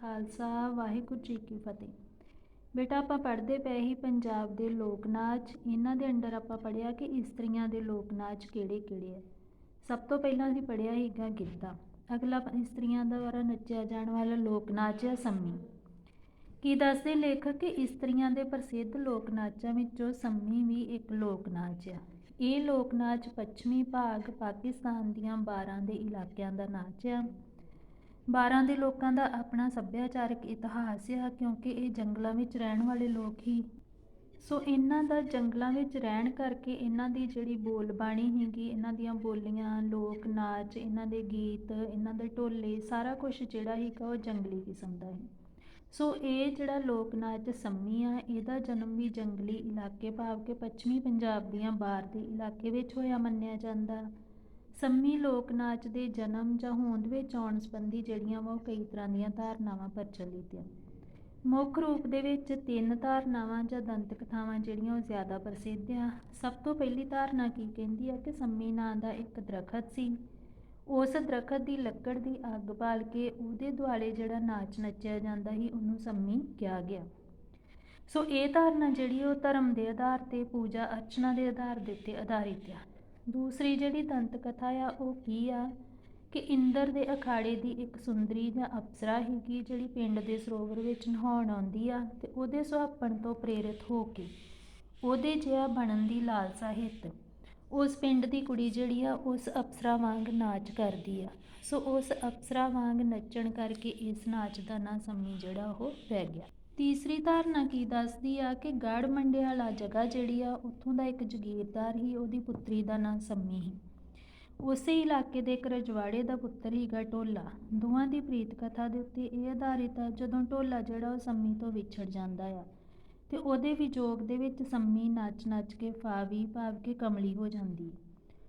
खालसा वाहिगुरू जी की फतेह। बेटा ਆਪਾਂ ਪੜ੍ਹਦੇ ਪਏ ਹੀ ਪੰਜਾਬ ਦੇ ਲੋਕ ਨਾਚ। ਇਹਨਾਂ ਦੇ ਅੰਡਰ ਆਪਾਂ ਪੜ੍ਹਿਆ ਕਿ ਇਸਤਰੀਆਂ ਦੇ ਲੋਕ ਨਾਚ ਕਿਹੜੇ-ਕਿਹੜੇ ਆ। ਸਭ ਤੋਂ ਪਹਿਲਾਂ ਅਸੀਂ ਪੜ੍ਹਿਆ ਹੀਗਾ ਗਿੱਧਾ। ਅਗਲਾ ਇਸਤਰੀਆਂ ਦੁਆਰਾ ਨੱਚਿਆ ਜਾਣ ਵਾਲਾ ਲੋਕ ਨਾਚ ਹੈ ਸੰਮੀ। ਕੀ ਦੱਸਦੇ ਲੇਖਕ ਕਿ ਇਸਤਰੀਆਂ ਦੇ ਪ੍ਰਸਿੱਧ ਲੋਕ ਨਾਚਾਂ ਵਿੱਚੋਂ ਸੰਮੀ ਵੀ ਇੱਕ ਲੋਕ ਨਾਚ ਆ। ਇਹ ਲੋਕ ਨਾਚ ਪੱਛਮੀ ਭਾਗ ਪਾਕਿਸਤਾਨ ਦੀਆਂ 12 ਦੇ ਇਲਾਕਿਆਂ ਦਾ ਨਾਚ ਆ। 12 ਦੇ ਲੋਕਾਂ ਦਾ ਆਪਣਾ ਸੱਭਿਆਚਾਰਕ ਇਤਿਹਾਸ ਆ, ਕਿਉਂਕਿ ਇਹ ਜੰਗਲਾਂ ਵਿੱਚ ਰਹਿਣ ਵਾਲੇ ਲੋਕ ਹੀ। ਸੋ ਇਹਨਾਂ ਦਾ ਜੰਗਲਾਂ ਵਿੱਚ ਰਹਿਣ ਕਰਕੇ ਇਹਨਾਂ ਦੀ ਜਿਹੜੀ ਬੋਲਬਾਣੀ ਸੀਗੀ, ਇਹਨਾਂ ਦੀਆਂ ਬੋਲੀਆਂ, ਲੋਕ ਨਾਚ, ਇਹਨਾਂ ਦੇ ਗੀਤ, ਇਹਨਾਂ ਦੇ ਢੋਲੇ, ਸਾਰਾ ਕੁਛ ਜਿਹੜਾ ਸੀਗਾ ਉਹ ਜੰਗਲੀ ਕਿਸਮ ਦਾ ਸੀ। ਸੋ ਇਹ ਜਿਹੜਾ ਲੋਕ ਨਾਚ ਸੰਮੀ ਆ, ਇਹਦਾ ਜਨਮ ਵੀ ਜੰਗਲੀ ਇਲਾਕੇ ਭਾਵ ਕਿ ਪੱਛਮੀ ਪੰਜਾਬ ਦੀਆਂ 12 ਦੇ ਇਲਾਕੇ ਵਿੱਚ ਹੋਇਆ ਮੰਨਿਆ ਜਾਂਦਾ। ਸੰਮੀ ਲੋਕ ਨਾਚ ਦੇ ਜਨਮ ਜਾਂ ਹੋਂਦ ਵਿੱਚ ਆਉਣ ਸੰਬੰਧੀ ਜਿਹੜੀਆਂ ਵਾ ਉਹ ਕਈ ਤਰ੍ਹਾਂ ਦੀਆਂ ਧਾਰਨਾਵਾਂ ਪ੍ਰਚਲਿਤ ਆ। ਮੁੱਖ ਰੂਪ ਦੇ ਵਿੱਚ 3 ਧਾਰਨਾਵਾਂ ਜਾਂ ਦੰਤ ਕਥਾਵਾਂ ਜਿਹੜੀਆਂ ਉਹ ਜ਼ਿਆਦਾ ਪ੍ਰਸਿੱਧ ਆ। ਸਭ ਤੋਂ ਪਹਿਲੀ ਧਾਰਨਾ ਕੀ ਕਹਿੰਦੀ ਆ ਕਿ ਸੰਮੀ ਨਾਂ ਦਾ ਇੱਕ ਦਰਖਤ ਸੀ। ਉਸ ਦਰਖਤ ਦੀ ਲੱਕੜ ਦੀ ਅੱਗ ਬਾਲ ਕੇ ਉਹਦੇ ਦੁਆਲੇ ਜਿਹੜਾ ਨਾਚ ਨੱਚਿਆ ਜਾਂਦਾ ਸੀ ਉਹਨੂੰ ਸੰਮੀ ਕਿਹਾ ਗਿਆ। ਸੋ ਇਹ ਧਾਰਨਾ ਜਿਹੜੀ ਉਹ ਧਰਮ ਦੇ ਆਧਾਰ 'ਤੇ, ਪੂਜਾ ਅਰਚਨਾ ਦੇ ਆਧਾਰ ਦੇ ਉੱਤੇ ਆਧਾਰਿਤ ਆ। ਦੂਸਰੀ ਜਿਹੜੀ ਦੰਤ ਕਥਾ ਆ ਉਹ ਕੀ ਆ ਕਿ ਇੰਦਰ ਦੇ ਅਖਾੜੇ ਦੀ ਇੱਕ ਸੁੰਦਰੀ ਜਾਂ ਅਪਸਰਾ ਸੀਗੀ ਜਿਹੜੀ ਪਿੰਡ ਦੇ ਸਰੋਵਰ ਵਿੱਚ ਨਹਾਉਣ ਆਉਂਦੀ ਆ ਅਤੇ ਉਹਦੇ ਸੁਹੱਪਣ ਤੋਂ ਪ੍ਰੇਰਿਤ ਹੋ ਕੇ ਉਹਦੇ ਜਿਹਾ ਬਣਨ ਦੀ ਲਾਲਸਾ ਹਿੱਤ ਉਸ ਪਿੰਡ ਦੀ ਕੁੜੀ ਜਿਹੜੀ ਆ ਉਸ ਅਪਸਰਾ ਵਾਂਗ ਨਾਚ ਕਰਦੀ ਆ। ਸੋ ਉਸ ਅਪਸਰਾ ਵਾਂਗ ਨੱਚਣ ਕਰਕੇ ਇਸ ਨਾਚ ਦਾ ਨਾਂ ਸੰਮੀ ਜਿਹੜਾ ਉਹ ਪੈ ਗਿਆ। ਤੀਸਰੀ ਧਾਰਨਾ ਕੀ ਦੱਸਦੀ ਆ ਕਿ ਗੜ੍ਹ ਮੰਡਿਆਲਾ ਜਗ੍ਹਾ ਜਿਹੜੀ ਆ ਉੱਥੋਂ ਦਾ ਇੱਕ ਜਗੀਰਦਾਰ ਸੀ, ਉਹਦੀ ਪੁੱਤਰੀ ਦਾ ਨਾਂ ਸੰਮੀ ਸੀ। ਉਸੇ ਇਲਾਕੇ ਦੇ ਇੱਕ ਰਜਵਾੜੇ ਦਾ ਪੁੱਤਰ ਹੀਗਾ ਢੋਲਾ। ਦੋਵਾਂ ਦੀ ਪ੍ਰੀਤ ਕਥਾ ਦੇ ਉੱਤੇ ਇਹ ਆਧਾਰਿਤ ਆ। ਜਦੋਂ ਢੋਲਾ ਜਿਹੜਾ ਉਹ ਸੰਮੀ ਤੋਂ ਵਿਛੜ ਜਾਂਦਾ ਆ ਅਤੇ ਉਹਦੇ ਵਿਜੋਗ ਦੇ ਵਿੱਚ ਸੰਮੀ ਨੱਚ ਕੇ ਫਾਵੀ ਭਾਵ ਕਿ ਕਮਲੀ ਹੋ ਜਾਂਦੀ।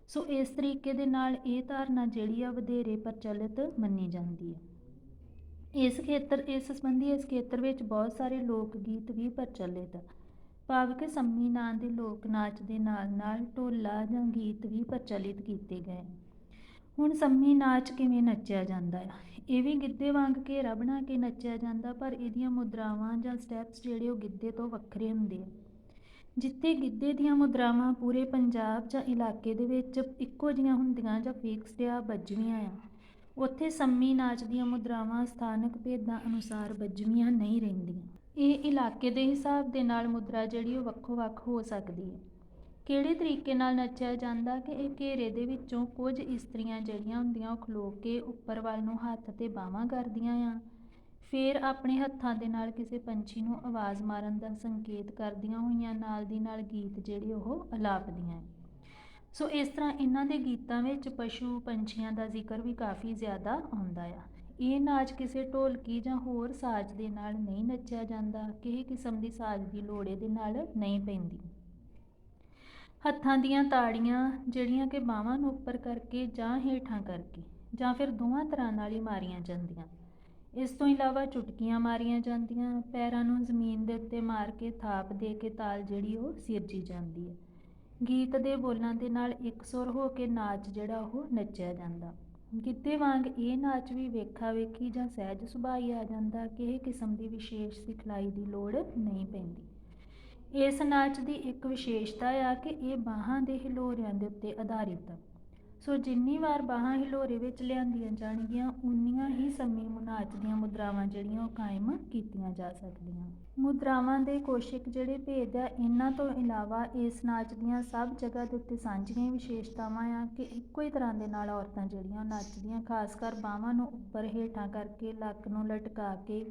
ਸੋ ਇਸ ਤਰੀਕੇ ਦੇ ਨਾਲ ਇਹ ਧਾਰਨਾ ਜਿਹੜੀ ਆ ਵਧੇਰੇ ਪ੍ਰਚਲਿਤ ਮੰਨੀ ਜਾਂਦੀ ਹੈ। ਇਸ ਸੰਬੰਧੀ ਇਸ ਖੇਤਰ ਵਿੱਚ ਬਹੁਤ ਸਾਰੇ ਲੋਕ ਗੀਤ ਵੀ ਪ੍ਰਚਲਿਤ ਆ, ਭਾਵ ਕਿ ਸੰਮੀ ਨਾਂ ਦੇ ਲੋਕ ਨਾਚ ਦੇ ਨਾਲ ਨਾਲ ਢੋਲਾ ਜਾਂ ਗੀਤ ਵੀ ਪ੍ਰਚਲਿਤ ਕੀਤੇ ਗਏ। ਹੁਣ ਸੰਮੀ ਨਾਚ ਕਿਵੇਂ ਨੱਚਿਆ ਜਾਂਦਾ ਆ? ਇਹ ਵੀ ਗਿੱਧੇ ਵਾਂਗ ਘੇਰਾ ਬਣਾ ਕੇ ਨੱਚਿਆ ਜਾਂਦਾ, ਪਰ ਇਹਦੀਆਂ ਮੁਦਰਾਵਾਂ ਜਾਂ ਸਟੈਪਸ ਜਿਹੜੇ ਉਹ ਗਿੱਧੇ ਤੋਂ ਵੱਖਰੇ ਹੁੰਦੇ ਆ। ਜਿੱਥੇ ਗਿੱਧੇ ਦੀਆਂ ਮੁਦਰਾਵਾਂ ਪੂਰੇ ਪੰਜਾਬ ਜਾਂ ਇਲਾਕੇ ਦੇ ਵਿੱਚ ਇੱਕੋ ਜਿਹੀਆਂ ਹੁੰਦੀਆਂ ਜਾਂ ਫਿਕਸਡ ਆ, ਬੱਝਵੀਆਂ ਆ, ਉੱਥੇ ਸੰਮੀ ਨਾਚ ਦੀਆਂ ਮੁਦਰਾਵਾਂ ਸਥਾਨਕ ਭੇਦਾਂ ਅਨੁਸਾਰ ਬੱਝਵੀਆਂ ਨਹੀਂ ਰਹਿੰਦੀਆਂ। ਇਹ ਇਲਾਕੇ ਦੇ ਹਿਸਾਬ ਦੇ ਨਾਲ ਮੁਦਰਾ ਜਿਹੜੀ ਉਹ ਵੱਖੋ ਵੱਖ ਹੋ ਸਕਦੀ ਹੈ। ਕਿਹੜੇ ਤਰੀਕੇ ਨਾਲ ਨੱਚਿਆ ਜਾਂਦਾ ਕਿ ਇਹ ਘੇਰੇ ਦੇ ਵਿੱਚੋਂ ਕੁਝ ਇਸਤਰੀਆਂ ਜਿਹੜੀਆਂ ਹੁੰਦੀਆਂ ਉਹ ਖਲੋ ਕੇ ਉੱਪਰ ਵੱਲ ਨੂੰ ਹੱਥ ਅਤੇ ਬਾਹਾਂ ਕਰਦੀਆਂ ਆ, ਫਿਰ ਆਪਣੇ ਹੱਥਾਂ ਦੇ ਨਾਲ ਕਿਸੇ ਪੰਛੀ ਨੂੰ ਆਵਾਜ਼ ਮਾਰਨ ਦਾ ਸੰਕੇਤ ਕਰਦੀਆਂ ਹੋਈਆਂ ਨਾਲ ਦੀ ਨਾਲ ਗੀਤ ਜਿਹੜੇ ਉਹ ਅਲਾਪਦੀਆਂ। ਸੋ ਇਸ ਤਰ੍ਹਾਂ ਇਹਨਾਂ ਦੇ ਗੀਤਾਂ ਵਿੱਚ ਪਸ਼ੂ ਪੰਛੀਆਂ ਦਾ ਜ਼ਿਕਰ ਵੀ ਕਾਫੀ ਜ਼ਿਆਦਾ ਆਉਂਦਾ ਆ। ਇਹ ਨਾਚ ਕਿਸੇ ਢੋਲਕੀ ਜਾਂ ਹੋਰ ਸਾਜ਼ ਦੇ ਨਾਲ ਨਹੀਂ ਨੱਚਿਆ ਜਾਂਦਾ। ਕਿਸੇ ਕਿਸਮ ਦੀ ਸਾਜ਼ ਦੀ ਲੋੜ ਇਹਦੇ ਨਾਲ ਨਹੀਂ ਪੈਂਦੀ। ਹੱਥਾਂ ਦੀਆਂ ਤਾੜੀਆਂ ਜਿਹੜੀਆਂ ਕਿ ਬਾਹਾਂ ਨੂੰ ਉੱਪਰ ਕਰਕੇ ਜਾਂ ਹੇਠਾਂ ਕਰਕੇ ਜਾਂ ਫਿਰ ਦੋਵਾਂ ਤਰ੍ਹਾਂ ਨਾਲ ਹੀ ਮਾਰੀਆਂ ਜਾਂਦੀਆਂ। ਇਸ ਤੋਂ ਇਲਾਵਾ ਚੁਟਕੀਆਂ ਮਾਰੀਆਂ ਜਾਂਦੀਆਂ। ਪੈਰਾਂ ਨੂੰ ਜ਼ਮੀਨ ਦੇ ਉੱਤੇ ਮਾਰ ਕੇ ਥਾਪ ਦੇ ਕੇ ਤਾਲ ਜਿਹੜੀ ਉਹ ਸਿਰਜੀ ਜਾਂਦੀ ਹੈ। ਗੀਤ ਦੇ ਬੋਲਾਂ ਦੇ ਨਾਲ ਇਕਸੁਰ ਹੋ ਕੇ ਨਾਚ ਜਿਹੜਾ ਉਹ ਨੱਚਿਆ ਜਾਂਦਾ। ਗਿੱਧੇ ਵਾਂਗ ਇਹ ਨਾਚ ਵੀ ਵੇਖਾ ਵੇਖੀ ਜਾਂ ਸਹਿਜ ਸੁਭਾਅ ਆ ਜਾਂਦਾ। ਕਿਸੇ ਕਿਸਮ ਦੀ ਵਿਸ਼ੇਸ਼ ਸਿਖਲਾਈ ਦੀ ਲੋੜ ਨਹੀਂ ਪੈਂਦੀ। ਇਸ ਨਾਚ ਦੀ ਇੱਕ ਵਿਸ਼ੇਸ਼ਤਾ ਆ ਕਿ ਇਹ ਬਾਹਾਂ ਦੇ ਹਿਲੋਰਿਆਂ ਦੇ ਉੱਤੇ ਆਧਾਰਿਤ ਆ। ਸੋ ਜਿੰਨੀ ਵਾਰ ਬਾਹਾਂ ਹਿਲੋਰੇ ਵਿੱਚ ਲਿਆਂਦੀਆਂ ਜਾਣਗੀਆਂ ਉਨੀਆਂ ਹੀ ਸੰਮੀ ਨਾਚ ਦੀਆਂ ਮੁਦਰਾਵਾਂ ਜਿਹੜੀਆਂ ਉਹ ਕਾਇਮ ਕੀਤੀਆਂ ਜਾ ਸਕਦੀਆਂ। ਮੁਦਰਾਵਾਂ ਦੇ ਕੋਸ਼ਿਕ ਜਿਹੜੇ ਭੇਦ ਆ, ਇਹਨਾਂ ਤੋਂ ਇਲਾਵਾ ਇਸ ਨਾਚ ਦੀਆਂ ਸਭ ਜਗ੍ਹਾ ਦੇ ਉੱਤੇ ਸਾਂਝੀਆਂ ਵਿਸ਼ੇਸ਼ਤਾਵਾਂ ਆ ਕਿ ਇੱਕੋ ਹੀ ਤਰ੍ਹਾਂ ਦੇ ਨਾਲ ਔਰਤਾਂ ਜਿਹੜੀਆਂ ਨੱਚਦੀਆਂ, ਖਾਸ ਕਰ ਬਾਹਾਂ ਨੂੰ ਉੱਪਰ ਹੇਠਾਂ ਕਰਕੇ, ਲੱਕ ਨੂੰ ਲਟਕਾ ਕੇ,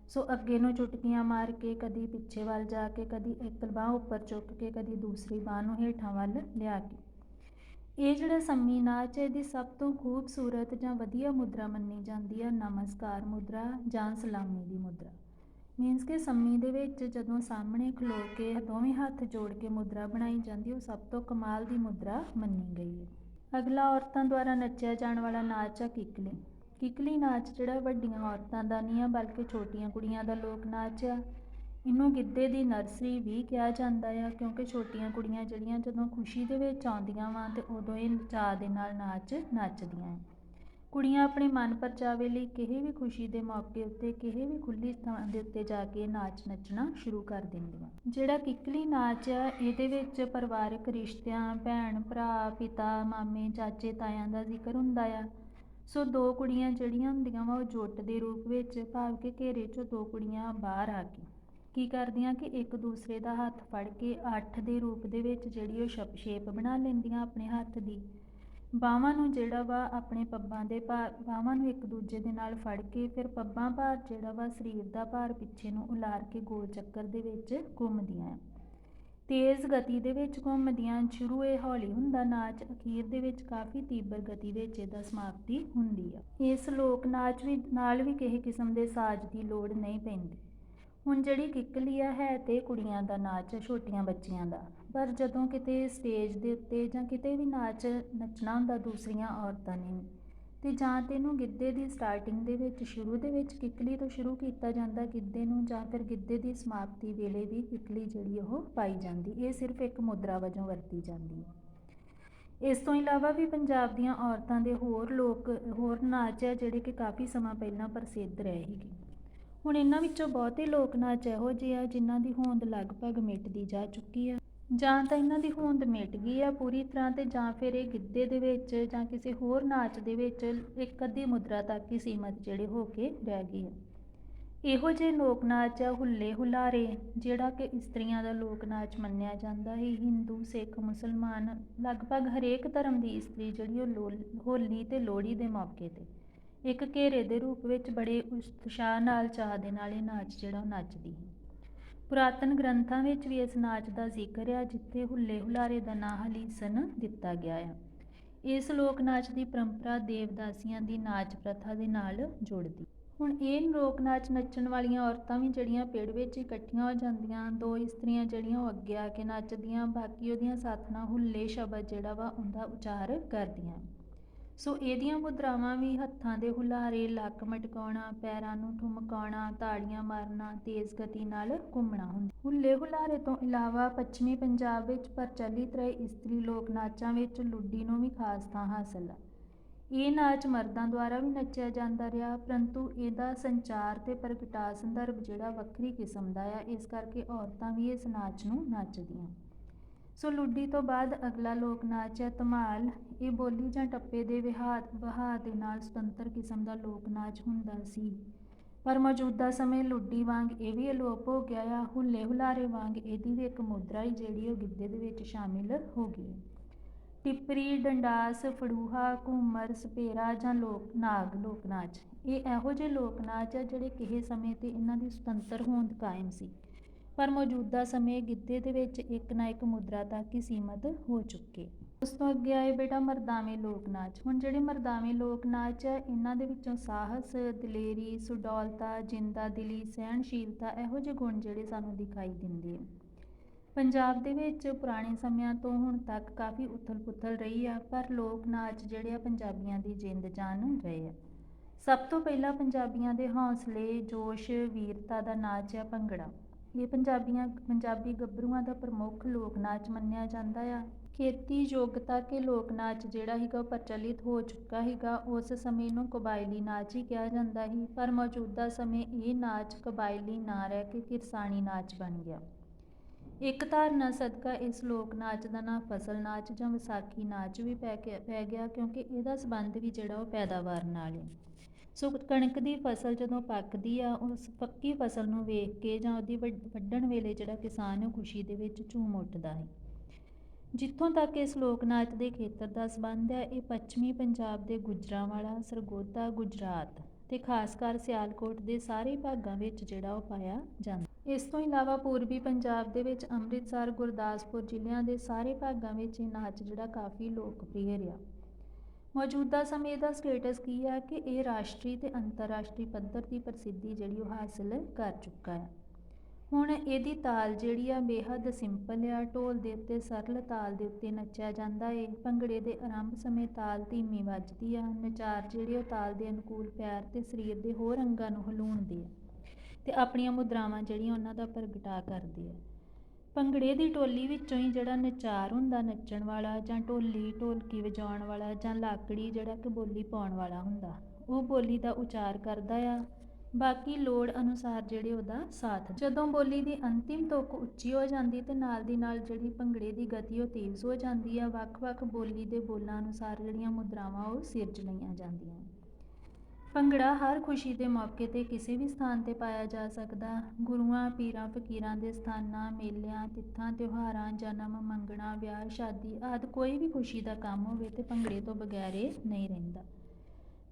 ਸੋ ਅੱਗੇ ਨੂੰ ਚੁਟਕੀਆਂ ਮਾਰ ਕੇ, ਕਦੀ ਪਿੱਛੇ ਵੱਲ ਜਾ ਕੇ, ਕਦੀ ਇੱਕ ਬਾਂਹ ਉੱਪਰ ਚੁੱਕ ਕੇ, ਕਦੀ ਦੂਸਰੀ ਬਾਂਹ ਨੂੰ ਹੇਠਾਂ ਵੱਲ ਲਿਆ ਕੇ। ਇਹ ਜਿਹੜਾ ਸੰਮੀ ਨਾਚ ਹੈ ਇਹਦੀ ਸਭ ਤੋਂ ਖੂਬਸੂਰਤ ਜਾਂ ਵਧੀਆ ਮੁਦਰਾ ਮੰਨੀ ਜਾਂਦੀ ਹੈ ਨਮਸਕਾਰ ਮੁਦਰਾ ਜਾਂ ਸਲਾਮੀ ਦੀ ਮੁਦਰਾ। ਮੀਨਸ ਕਿ ਸੰਮੀ ਦੇ ਵਿੱਚ ਜਦੋਂ ਸਾਹਮਣੇ ਖਲੋ ਕੇ ਦੋਵੇਂ ਹੱਥ ਜੋੜ ਕੇ ਮੁਦਰਾ ਬਣਾਈ ਜਾਂਦੀ, ਉਹ ਸਭ ਤੋਂ ਕਮਾਲ ਦੀ ਮੁਦਰਾ ਮੰਨੀ ਗਈ ਹੈ। ਅਗਲਾ ਔਰਤਾਂ ਦੁਆਰਾ ਨੱਚਿਆ ਜਾਣ ਵਾਲਾ ਨਾਚ ਆ ਕਿੱਕਲੀ। ਕਿੱਕਲੀ ਨਾਚ ਜਿਹੜਾ ਵੱਡੀਆਂ ਔਰਤਾਂ ਦਾ ਨਹੀਂ ਆ ਬਲਕਿ ਛੋਟੀਆਂ ਕੁੜੀਆਂ ਦਾ ਲੋਕ ਨਾਚ ਆ। ਇਹਨੂੰ ਗਿੱਧੇ ਦੀ ਨਰਸਰੀ ਵੀ ਕਿਹਾ ਜਾਂਦਾ ਆ, ਕਿਉਂਕਿ ਛੋਟੀਆਂ ਕੁੜੀਆਂ ਜਿਹੜੀਆਂ ਜਦੋਂ ਖੁਸ਼ੀ ਦੇ ਵਿੱਚ ਆਉਂਦੀਆਂ ਵਾ ਅਤੇ ਉਦੋਂ ਇਹ ਚਾਅ ਦੇ ਨਾਲ ਨਾਚ ਨੱਚਦੀਆਂ। ਕੁੜੀਆਂ ਆਪਣੇ ਮਨ ਪਰਚਾਵੇ ਲਈ ਕਿਸੇ ਵੀ ਖੁਸ਼ੀ ਦੇ ਮੌਕੇ ਉੱਤੇ ਕਿਸੇ ਵੀ ਖੁੱਲ੍ਹੀ ਥਾਂ ਦੇ ਉੱਤੇ ਜਾ ਕੇ ਨਾਚ ਨੱਚਣਾ ਸ਼ੁਰੂ ਕਰ ਦਿੰਦੀਆਂ। ਜਿਹੜਾ ਕਿੱਕਲੀ ਨਾਚ ਆ ਇਹਦੇ ਵਿੱਚ ਪਰਿਵਾਰਕ ਰਿਸ਼ਤਿਆਂ, ਭੈਣ ਭਰਾ, ਪਿਤਾ, ਮਾਮੇ, ਚਾਚੇ, ਤਾਇਆਂ ਦਾ ਜ਼ਿਕਰ ਹੁੰਦਾ ਆ। ਸੋ ਦੋ ਕੁੜੀਆਂ ਜਿਹੜੀਆਂ ਹੁੰਦੀਆਂ ਵਾ ਉਹ ਜੁੱਟ ਦੇ ਰੂਪ ਵਿੱਚ, ਭਾਵ ਕਿ ਘੇਰੇ 'ਚੋਂ ਦੋ ਕੁੜੀਆਂ ਬਾਹਰ ਆ ਕੇ ਕੀ ਕਰਦੀਆਂ ਕਿ ਇੱਕ ਦੂਸਰੇ ਦਾ ਹੱਥ ਫੜ ਕੇ 8 ਦੇ ਰੂਪ ਦੇ ਵਿੱਚ ਜਿਹੜੀ ਉਹ ਸ਼ੇਪ ਬਣਾ ਲੈਂਦੀਆਂ ਆਪਣੇ ਹੱਥ ਦੀ। ਬਾਹਾਂ ਨੂੰ ਜਿਹੜਾ ਵਾ ਆਪਣੇ ਪੱਬਾਂ ਦੇ ਭਾਰ, ਬਾਹਾਂ ਨੂੰ ਇੱਕ ਦੂਜੇ ਦੇ ਨਾਲ ਫੜ ਕੇ ਫਿਰ ਪੱਬਾਂ ਭਾਰ ਜਿਹੜਾ ਵਾ ਸਰੀਰ ਦਾ ਭਾਰ ਪਿੱਛੇ ਨੂੰ ਉਲਾਰ ਕੇ ਗੋਲ ਚੱਕਰ ਦੇ ਵਿੱਚ ਘੁੰਮਦੀਆਂ। ਤੇਜ਼ ਗਤੀ ਦੇ ਵਿੱਚ ਘੁੰਮਦੀਆਂ। ਸ਼ੁਰੂ ਇਹ ਹੌਲੀ ਹੁੰਦਾ ਨਾਚ, ਅਖੀਰ ਦੇ ਵਿੱਚ ਕਾਫੀ ਤੀਬਰ ਗਤੀ ਵਿੱਚ ਇਹਦਾ ਸਮਾਪਤੀ ਹੁੰਦੀ ਆ। ਇਸ ਲੋਕ ਨਾਚ ਨਾਲ ਵੀ ਕਿਸੇ ਕਿਸਮ ਦੇ ਸਾਜ਼ ਦੀ ਲੋੜ ਨਹੀਂ ਪੈਂਦੀ। ਹੁਣ ਜਿਹੜੀ ਕਿੱਕਲੀ ਆ ਹੈ ਤੇ ਕੁੜੀਆਂ ਦਾ ਨਾਚ ਹੈ, ਛੋਟੀਆਂ ਬੱਚੀਆਂ ਦਾ, ਪਰ ਜਦੋਂ ਕਿਤੇ ਸਟੇਜ ਦੇ ਉੱਤੇ ਜਾਂ ਕਿਤੇ ਵੀ ਨਾਚ ਨੱਚਣਾ ਹੁੰਦਾ ਦੂਸਰੀਆਂ ਔਰਤਾਂ ਨੇ ਤੇ ਜਾਂ ਤੇ ਇਹਨੂੰ ਗਿੱਧੇ ਦੀ ਸਟਾਰਟਿੰਗ ਦੇ ਵਿੱਚ ਸ਼ੁਰੂ ਦੇ ਵਿੱਚ ਕਿੱਕਲੀ ਤੋਂ ਸ਼ੁਰੂ ਕੀਤਾ ਜਾਂਦਾ ਗਿੱਧੇ ਨੂੰ, ਜਾਂ ਫਿਰ ਗਿੱਧੇ ਦੀ ਸਮਾਪਤੀ ਵੇਲੇ ਵੀ ਕਿੱਕਲੀ ਜਿਹੜੀ ਉਹ ਪਾਈ ਜਾਂਦੀ। ਇਹ ਸਿਰਫ ਇੱਕ ਮੁਦਰਾ ਵਜੋਂ ਵਰਤੀ ਜਾਂਦੀ ਹੈ। ਇਸ ਤੋਂ ਇਲਾਵਾ ਵੀ ਪੰਜਾਬ ਦੀਆਂ ਔਰਤਾਂ ਦੇ ਹੋਰ ਨਾਚ ਹੈ ਜਿਹੜੇ ਕਿ ਕਾਫੀ ਸਮਾਂ ਪਹਿਲਾਂ ਪ੍ਰਸਿੱਧ ਰਹੇ ਸੀਗੇ। ਹੁਣ ਇਹਨਾਂ ਵਿੱਚੋਂ ਬਹੁਤੇ ਲੋਕ ਨਾਚ ਇਹੋ ਜਿਹੇ ਆ ਜਿਨ੍ਹਾਂ ਦੀ ਹੋਂਦ ਲਗਭਗ ਮਿਟਦੀ ਜਾ ਚੁੱਕੀ ਆ, ਜਾਂ ਤਾਂ ਇਹਨਾਂ ਦੀ ਹੋਂਦ ਮਿਟ ਗਈ ਆ ਪੂਰੀ ਤਰ੍ਹਾਂ, ਤੇ ਜਾਂ ਫਿਰ ਇਹ ਗਿੱਧੇ ਦੇ ਵਿੱਚ ਜਾਂ ਕਿਸੇ ਹੋਰ ਨਾਚ ਦੇ ਵਿੱਚ ਇੱਕ ਅੱਧੀ ਮੁਦਰਾ ਤੱਕ ਹੀ ਸੀਮਤ ਜਿਹੜੇ ਹੋ ਕੇ ਰਹਿ ਗਏ ਆ। ਇਹੋ ਜਿਹੇ ਲੋਕ ਨਾਚ ਆ ਹੁੱਲੇ ਹੁਲਾਰੇ, ਜਿਹੜਾ ਕਿ ਇਸਤਰੀਆਂ ਦਾ ਲੋਕ ਨਾਚ ਮੰਨਿਆ ਜਾਂਦਾ ਹੈ। ਹਿੰਦੂ, ਸਿੱਖ, ਮੁਸਲਮਾਨ, ਲਗਭਗ ਹਰੇਕ ਧਰਮ ਦੀ ਇਸਤਰੀ ਜਿਹੜੀ ਉਹ ਹੋਲੀ ਤੇ ਲੋਹੜੀ ਦੇ ਮੌਕੇ ਤੇ ਇੱਕ ਘੇਰੇ ਦੇ ਰੂਪ ਵਿੱਚ ਬੜੇ ਉਤਸ਼ਾਹ ਨਾਲ, ਚਾਅ ਦੇ ਨਾਲ ਇਹ ਨਾਚ ਜਿਹੜਾ ਉਹ ਨੱਚਦੀ ਹੈ। ਪੁਰਾਤਨ ਗ੍ਰੰਥਾਂ ਵਿੱਚ ਵੀ ਇਸ ਨਾਚ ਦਾ ਜ਼ਿਕਰ ਆ, ਜਿੱਥੇ ਹੁੱਲੇ ਹੁਲਾਰੇ ਦਾ ਨਾਂ ਹਲੀਸਨ ਦਿੱਤਾ ਗਿਆ ਆ। ਇਸ ਲੋਕ ਨਾਚ ਦੀ ਪਰੰਪਰਾ ਦੇਵਦਾਸੀਆਂ ਦੀ ਨਾਚ ਪ੍ਰਥਾ ਦੇ ਨਾਲ ਜੁੜਦੀ। ਹੁਣ ਇਹ ਲੋਕ ਨਾਚ ਨੱਚਣ ਵਾਲੀਆਂ ਔਰਤਾਂ ਵੀ ਜਿਹੜੀਆਂ ਪਿੜ ਵਿੱਚ ਇਕੱਠੀਆਂ ਹੋ ਜਾਂਦੀਆਂ, ਦੋ ਇਸਤਰੀਆਂ ਜਿਹੜੀਆਂ ਉਹ ਅੱਗੇ ਆ ਕੇ ਨੱਚਦੀਆਂ, ਬਾਕੀ ਉਹਦੀਆਂ ਸਾਥਣਾਂ ਹੁੱਲੇ ਸ਼ਬਦ ਜਿਹੜਾ ਵਾ ਉਹਦਾ ਉਚਾਰ ਕਰਦੀਆਂ। ਸੋ ਇਹਦੀਆਂ ਮੁਦਰਾਵਾਂ ਵੀ ਹੱਥਾਂ ਦੇ ਹੁਲਾਰੇ, ਲੱਕ ਮਟਕਾਉਣਾ, ਪੈਰਾਂ ਨੂੰ ਠੁਮਕਾਉਣਾ, ਤਾੜੀਆਂ ਮਾਰਨਾ, ਤੇਜ਼ ਗਤੀ ਨਾਲ ਘੁੰਮਣਾ ਹੁੰਦਾ। ਹੁੱਲੇ ਹੁਲਾਰੇ ਤੋਂ ਇਲਾਵਾ ਪੱਛਮੀ ਪੰਜਾਬ ਵਿੱਚ ਪ੍ਰਚਲਿਤ ਰਹੇ ਇਸਤਰੀ ਲੋਕ ਨਾਚਾਂ ਵਿੱਚ ਲੁੱਡੀ ਨੂੰ ਵੀ ਖਾਸ ਥਾਂ ਹਾਸਲ ਆ। ਇਹ ਨਾਚ ਮਰਦਾਂ ਦੁਆਰਾ ਵੀ ਨੱਚਿਆ ਜਾਂਦਾ ਰਿਹਾ, ਪਰੰਤੂ ਇਹਦਾ ਸੰਚਾਰ ਤੇ ਪ੍ਰਗਟਾਅ ਸੰਦਰਭ ਜਿਹੜਾ ਵੱਖਰੀ ਕਿਸਮ ਦਾ ਆ, ਇਸ ਕਰਕੇ ਔਰਤਾਂ ਵੀ ਇਸ ਨਾਚ ਨੂੰ ਨੱਚਦੀਆਂ। ਸੋ ਲੁੱਡੀ ਤੋਂ ਬਾਅਦ ਅਗਲਾ ਲੋਕ ਨਾਚ ਹੈ ਧਮਾਲ। ਇਹ ਬੋਲੀ ਜਾਂ ਟੱਪੇ ਦੇ ਵਹਾਅ ਦੇ ਨਾਲ ਸੁਤੰਤਰ ਕਿਸਮ ਦਾ ਲੋਕ ਨਾਚ ਹੁੰਦਾ ਸੀ, ਪਰ ਮੌਜੂਦਾ ਸਮੇਂ ਲੁੱਡੀ ਵਾਂਗ ਇਹ ਵੀ ਅਲੋਪ ਹੋ ਗਿਆ ਆ। ਹੁੱਲੇ ਹੁਲਾਰੇ ਵਾਂਗ ਇਹਦੀ ਵੀ ਇੱਕ ਮੁਦਰਾ ਹੀ ਜਿਹੜੀ ਉਹ ਗਿੱਧੇ ਦੇ ਵਿੱਚ ਸ਼ਾਮਿਲ ਹੋ ਗਈ। ਟਿੱਪਰੀ, ਡੰਡਾਸ, ਫੜੂਹਾ, ਘੂਮਰ, ਸਪੇਰਾ ਜਾਂ ਲੋਕ ਨਾਚ, ਇਹ ਇਹੋ ਜਿਹੇ ਲੋਕ ਨਾਚ ਆ ਜਿਹੜੇ ਕਿਸੇ ਸਮੇਂ ਤੇ ਇਹਨਾਂ ਦੀ ਸੁਤੰਤਰ ਹੋਂਦ ਕਾਇਮ ਸੀ, ਪਰ ਮੌਜੂਦਾ ਸਮੇਂ ਗਿੱਧੇ ਦੇ ਵਿੱਚ ਇੱਕ ਨਾ ਇੱਕ ਮੁਦਰਾ ਤੱਕ ਹੀ ਸੀਮਤ ਹੋ ਚੁੱਕੇ। ਉਸ ਤੋਂ ਅੱਗੇ ਆਏ ਬੇਟਾ ਮਰਦਾਵੇਂ ਲੋਕ ਨਾਚ। ਹੁਣ ਜਿਹੜੇ ਮਰਦਾਵੇਂ ਲੋਕ ਨਾਚ ਹੈ ਇਹਨਾਂ ਦੇ ਵਿੱਚੋਂ ਸਾਹਸ, ਦਲੇਰੀ, ਸੁਡੌਲਤਾ, ਜਿੰਦਾ ਦਿਲੀ, ਸਹਿਣਸ਼ੀਲਤਾ ਇਹੋ ਜਿਹੇ ਗੁਣ ਜਿਹੜੇ ਸਾਨੂੰ ਦਿਖਾਈ ਦਿੰਦੇ ਆ। ਪੰਜਾਬ ਦੇ ਵਿੱਚ ਪੁਰਾਣੇ ਸਮਿਆਂ ਤੋਂ ਹੁਣ ਤੱਕ ਕਾਫੀ ਉਥਲ ਪੁਥਲ ਰਹੀ ਆ, ਪਰ ਲੋਕ ਨਾਚ ਜਿਹੜੇ ਆ ਪੰਜਾਬੀਆਂ ਦੀ ਜਿੰਦ ਜਾਨ ਰਹੇ ਆ। ਸਭ ਤੋਂ ਪਹਿਲਾਂ ਪੰਜਾਬੀਆਂ ਦੇ ਹੌਸਲੇ, ਜੋਸ਼, ਵੀਰਤਾ ਦਾ ਨਾਚ ਆ ਭੰਗੜਾ। ਇਹ ਪੰਜਾਬੀ ਗੱਭਰੂਆਂ ਦਾ ਪ੍ਰਮੁੱਖ ਲੋਕ ਨਾਚ ਮੰਨਿਆ ਜਾਂਦਾ ਆ। ਖੇਤੀ ਯੋਗਤਾ ਕੇ ਲੋਕ ਨਾਚ ਜਿਹੜਾ ਸੀਗਾ ਉਹ ਪ੍ਰਚਲਿਤ ਹੋ ਚੁੱਕਾ ਸੀਗਾ। ਉਸ ਸਮੇਂ ਨੂੰ ਕਬਾਇਲੀ ਨਾਚ ਹੀ ਕਿਹਾ ਜਾਂਦਾ ਸੀ, ਪਰ ਮੌਜੂਦਾ ਸਮੇਂ ਇਹ ਨਾਚ ਕਬਾਇਲੀ ਨਾ ਰਹਿ ਕੇ ਕਿਰਸਾਣੀ ਨਾਚ ਬਣ ਗਿਆ। ਇੱਕ ਧਾਰਨਾ ਸਦਕਾ ਇਸ ਲੋਕ ਨਾਚ ਦਾ ਨਾਂ ਫਸਲ ਨਾਚ ਜਾਂ ਵਿਸਾਖੀ ਨਾਚ ਵੀ ਪੈ ਗਿਆ, ਕਿਉਂਕਿ ਇਹਦਾ ਸੰਬੰਧ ਵੀ ਜਿਹੜਾ ਉਹ ਪੈਦਾਵਾਰ ਨਾਲ ਹੈ। ਸੋ ਕਣਕ ਦੀ ਫਸਲ ਜਦੋਂ ਪੱਕਦੀ ਆ, ਉਸ ਪੱਕੀ ਫਸਲ ਨੂੰ ਵੇਖ ਕੇ ਜਾਂ ਉਹਦੀ ਵੱਢਣ ਵੇਲੇ ਜਿਹੜਾ ਕਿਸਾਨ ਹੈ ਖੁਸ਼ੀ ਦੇ ਵਿੱਚ ਝੂਮ ਉੱਠਦਾ ਹੈ। ਜਿੱਥੋਂ ਤੱਕ ਇਸ ਲੋਕ ਨਾਚ ਦੇ ਖੇਤਰ ਦਾ ਸੰਬੰਧ ਹੈ, ਇਹ ਪੱਛਮੀ ਪੰਜਾਬ ਦੇ ਗੁਜਰਾਂਵਾਲਾ, ਸਰਗੋਧਾ, ਗੁਜਰਾਤ ਤੇ ਖਾਸ ਕਰ ਸਿਆਲਕੋਟ ਦੇ ਸਾਰੇ ਭਾਗਾਂ ਵਿੱਚ ਜਿਹੜਾ ਉਹ ਪਾਇਆ ਜਾਂਦਾ। ਇਸ ਤੋਂ ਇਲਾਵਾ ਪੂਰਬੀ ਪੰਜਾਬ ਦੇ ਵਿੱਚ ਅੰਮ੍ਰਿਤਸਰ, ਗੁਰਦਾਸਪੁਰ ਜ਼ਿਲ੍ਹਿਆਂ ਦੇ ਸਾਰੇ ਭਾਗਾਂ ਵਿੱਚ ਇਹ ਨਾਚ ਜਿਹੜਾ ਕਾਫੀ ਲੋਕਪ੍ਰਿਯ ਰਿਹਾ। ਮੌਜੂਦਾ ਸਮੇਂ ਦਾ ਸਟੇਟਸ ਕੀ ਹੈ ਕਿ ਇਹ ਰਾਸ਼ਟਰੀ ਤੇ ਅੰਤਰਰਾਸ਼ਟਰੀ ਪੱਧਰ ਦੀ ਪ੍ਰਸਿੱਧੀ ਜਿਹੜੀ ਉਹ ਹਾਸਲ ਕਰ ਚੁੱਕਾ ਹੈ। ਹੁਣ ਇਹਦੀ ਤਾਲ ਜਿਹੜੀ ਆ ਬੇਹੱਦ ਸਿੰਪਲ ਆ। ਢੋਲ ਦੇ ਉੱਤੇ ਸਰਲ ਤਾਲ ਦੇ ਉੱਤੇ ਨੱਚਿਆ ਜਾਂਦਾ ਹੈ। ਭੰਗੜੇ ਦੇ ਆਰੰਭ ਸਮੇਂ ਤਾਲ ਧੀਮੀ ਵੱਜਦੀ ਆ। ਨਚਾਰ ਜਿਹੜੇ ਉਹ ਤਾਲ ਦੇ ਅਨੁਕੂਲ ਪੈਰ ਤੇ ਸਰੀਰ ਦੇ ਹੋਰ ਅੰਗਾਂ ਨੂੰ ਹਿਲਾਉਂਦੇ ਆ ਤੇ ਆਪਣੀਆਂ ਮੁਦਰਾਵਾਂ ਜਿਹੜੀਆਂ ਉਹਨਾਂ ਦਾ ਪ੍ਰਗਟਾਅ ਕਰਦੇ ਆ। ਭੰਗੜੇ ਦੀ ਟੋਲੀ ਵਿੱਚੋਂ ਹੀ ਜਿਹੜਾ ਨਚਾਰ ਹੁੰਦਾ ਨੱਚਣ ਵਾਲਾ, ਜਾਂ ਢੋਲੀ ਢੋਲਕੀ ਵਜਾਉਣ ਵਾਲਾ, ਜਾਂ ਲਾਕੜੀ ਜਿਹੜਾ ਕਿ ਬੋਲੀ ਪਾਉਣ ਵਾਲਾ ਹੁੰਦਾ, ਉਹ ਬੋਲੀ ਦਾ ਉਚਾਰ ਕਰਦਾ ਆ। ਬਾਕੀ ਲੋੜ ਅਨੁਸਾਰ ਜਿਹੜੇ ਉਹਦਾ ਸਾਥ। ਜਦੋਂ ਬੋਲੀ ਦੀ ਅੰਤਿਮ ਤੁਕ ਉੱਚੀ ਹੋ ਜਾਂਦੀ ਤੇ ਨਾਲ ਦੀ ਨਾਲ ਜਿਹੜੀ ਭੰਗੜੇ ਦੀ ਗਤੀ ਉਹ ਤੇਜ਼ ਹੋ ਜਾਂਦੀ ਆ। ਵੱਖ-ਵੱਖ ਬੋਲੀ ਦੇ ਬੋਲਾਂ ਅਨੁਸਾਰ ਜਿਹੜੀਆਂ ਮੁਦਰਾਵਾਂ ਉਹ ਸਿਰਜ ਲਈਆਂ ਜਾਂਦੀਆਂ। ਭੰਗੜਾ ਹਰ ਖੁਸ਼ੀ ਦੇ ਮੌਕੇ 'ਤੇ ਕਿਸੇ ਵੀ ਸਥਾਨ 'ਤੇ ਪਾਇਆ ਜਾ ਸਕਦਾ। ਗੁਰੂਆਂ, ਪੀਰਾਂ, ਫਕੀਰਾਂ ਦੇ ਸਥਾਨਾਂ, ਮੇਲਿਆਂ, ਤਿੱਥਾਂ, ਤਿਉਹਾਰਾਂ, ਜਨਮ, ਮੰਗਣਾ, ਵਿਆਹ, ਸ਼ਾਦੀ ਆਦਿ ਕੋਈ ਵੀ ਖੁਸ਼ੀ ਦਾ ਕੰਮ ਹੋਵੇ ਤੇ ਭੰਗੜੇ ਤੋਂ ਬਗੈਰ ਇਹ ਨਹੀਂ ਰਹਿੰਦਾ।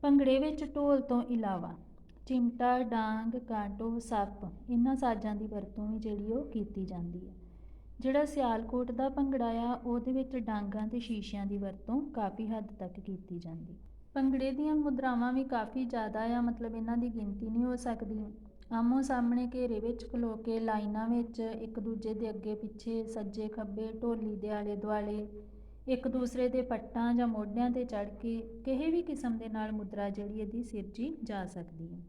ਭੰਗੜੇ ਵਿੱਚ ਢੋਲ ਤੋਂ ਇਲਾਵਾ ਚਿਮਟਾ, ਡਾਂਗ, ਕਾਟੋ, ਸੱਪ ਇਹਨਾਂ ਸਾਜ਼ਾਂ ਦੀ ਵਰਤੋਂ ਵੀ ਜਿਹੜੀ ਉਹ ਕੀਤੀ ਜਾਂਦੀ ਹੈ। ਜਿਹੜਾ ਸਿਆਲਕੋਟ ਦਾ ਭੰਗੜਾ ਆ ਉਹਦੇ ਵਿੱਚ ਡਾਂਗਾਂ ਤੇ ਸ਼ੀਸ਼ਿਆਂ ਦੀ ਵਰਤੋਂ ਕਾਫੀ ਹੱਦ ਤੱਕ ਕੀਤੀ ਜਾਂਦੀ। ਭੰਗੜੇ ਦੀਆਂ ਮੁਦਰਾਵਾਂ ਵੀ ਕਾਫੀ ਜ਼ਿਆਦਾ ਆ, ਮਤਲਬ ਇਹਨਾਂ ਦੀ ਗਿਣਤੀ ਨਹੀਂ ਹੋ ਸਕਦੀ। ਆਮੋ ਸਾਹਮਣੇ ਘੇਰੇ ਵਿੱਚ ਖਲੋ ਕੇ ਲਾਈਨਾਂ ਵਿੱਚ ਇੱਕ ਦੂਜੇ ਦੇ ਅੱਗੇ ਪਿੱਛੇ, ਸੱਜੇ ਖੱਬੇ, ਢੋਲੀ ਦੇ ਆਲੇ ਦੁਆਲੇ, ਇੱਕ ਦੂਸਰੇ ਦੇ ਪੱਟਾਂ ਜਾਂ ਮੋਢਿਆਂ 'ਤੇ ਚੜ੍ਹ ਕੇ ਕਿਸੇ ਵੀ ਕਿਸਮ ਦੇ ਨਾਲ ਮੁਦਰਾ ਜਿਹੜੀ ਇਹਦੀ ਸਿਰਜੀ ਜਾ ਸਕਦੀ ਹੈ।